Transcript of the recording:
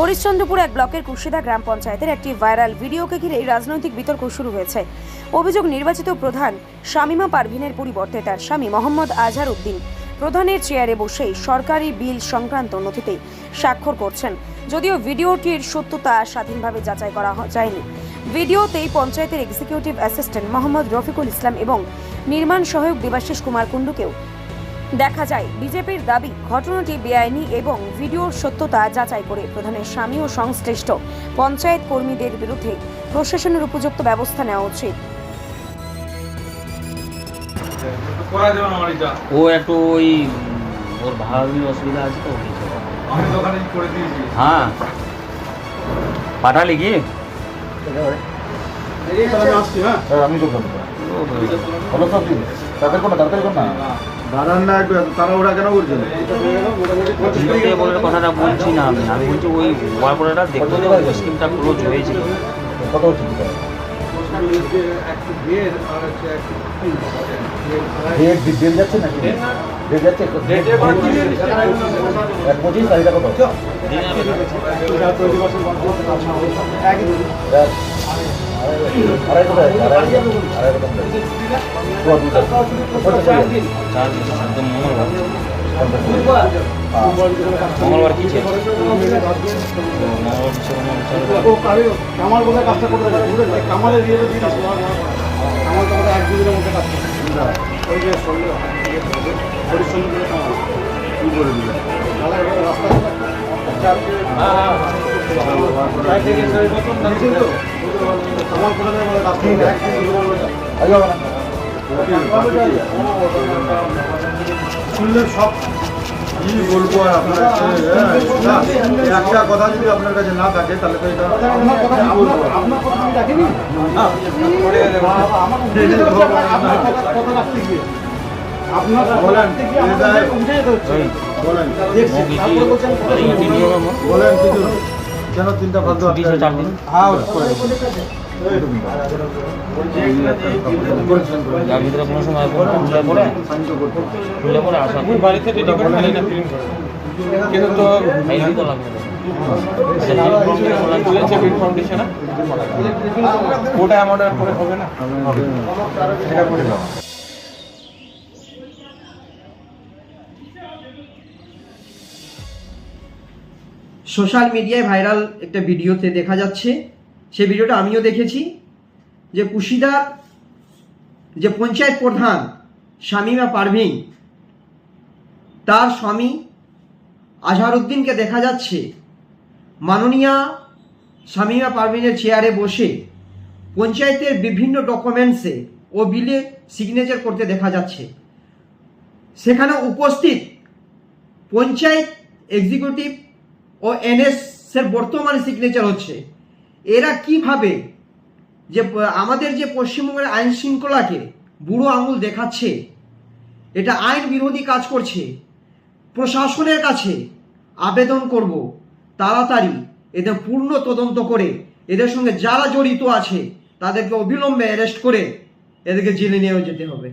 হরিশ্চন্দ্রপুর এক ব্লকের কুশিদা গ্রাম পঞ্চায়েতের একটি ভাইরাল ভিডিওকে ঘিরে রাজনৈতিক বিতর্ক শুরু হয়েছে। অভিযোগ, নির্বাচিত প্রধান শামীমা পারভিনের পরিবর্তে তার স্বামী মোহাম্মদ আজহার উদ্দিন প্রধানের চেয়ারে বসেই সরকারি বিল সংক্রান্ত নথিতে স্বাক্ষর করছেন। যদিও ভিডিওটির সত্যতা স্বাধীনভাবে যাচাই করা যায়নি। ভিডিওতেই পঞ্চায়েতের এক্সিকিউটিভ অ্যাসিস্ট্যান্ট মোহাম্মদ রফিকুল ইসলাম এবং নির্মাণ সহায়ক দেবাশিস কুমার কুণ্ডুকেও দেখা যায়। বিজেপির দাবি, ঘটনাটি বেআইনি এবং ভিডিওর সত্যতা যাচাই করে প্রধানের স্বামী ও সংশ্লিষ্ট পঞ্চায়েত কর্মীদের বিরুদ্ধে প্রশাসনের উপযুক্ত ব্যবস্থা নেওয়া উচিত। ও একটু ওই ওর ভাবির অসুবিধা আছে তো আমি দোকানে করে দিয়েছি। হ্যাঁ পাঠালি কি আমি আসছি। হ্যাঁ আমি দোকানে ভালো সব দিন তাড়াতাড়ি কোন না দাঁড়ান না, একটু তাড়াহুড়া কেন করছেন? বলে কথাটা বলছি না, আমি বলছি ওই ওয়ার করাটা দেখতে তো ওই স্কিমটা ক্লোজ হয়েছিল। কত হচ্ছে বিল যাচ্ছে নাকি? বিল যাচ্ছে 1/25 তারিখটা কত? মঙ্গলবার কি ছিল? কামাল কোথায় কাজটা করতে পারে? কামালের ইয়ে কামাল তো এক দুদিনের মধ্যে কাজ করতে ওই যে পরিশ্রম করে কামাল কি করে দিলে রাস্তা আমার কোথায় শুনলেন সব কি বলবো। আর আপনার একটা কথা যদি আপনার কাছে না থাকে তাহলে তো এটা আপনার কথা আমি রাখিনি। আপনার বলেন বলেন কিছু কেন চিন্তা ফালতু? যার ভিতরে কোনো সময় খুলে পরে আসা বাড়িতে রেডি করে ফেলি না ফিল্ম করে, কিন্তু তো মেইলই তো লাগবে। ফাউন্ডেশন ওটা অ্যামাউন্ট করে হবে না, এটা করে দাও। সোশ্যাল মিডিয়ায় ভাইরাল একটা ভিডিওতে দেখা যাচ্ছে, সেই ভিডিওটা আমিও দেখেছি, যে কুশিদার যে পঞ্চায়েত প্রধান শামীমা পারভিন, তার স্বামী আজহার উদ্দিনকে দেখা যাচ্ছে মাননীয়া শামীমা পারভিনের চেয়ারে বসে পঞ্চায়েতের বিভিন্ন ডকুমেন্টসে ও বিলে সিগনেচার করতে দেখা যাচ্ছে। সেখানে উপস্থিত পঞ্চায়েত এক্সিকিউটিভ ও এনএসের বর্তমানে সিগনেচার হচ্ছে। এরা কিভাবে যে আমাদের যে পশ্চিমবঙ্গের আইন শৃঙ্খলাকে বুড়ো আঙুল দেখাচ্ছে, এটা আইন বিরোধী কাজ করছে। প্রশাসনের কাছে আবেদন করব, তাড়াতাড়ি এদের পূর্ণ তদন্ত করে এদের সঙ্গে যারা জড়িত আছে তাদেরকে অবিলম্বে অ্যারেস্ট করে এদেরকে জেলে নিয়ে যেতে হবে।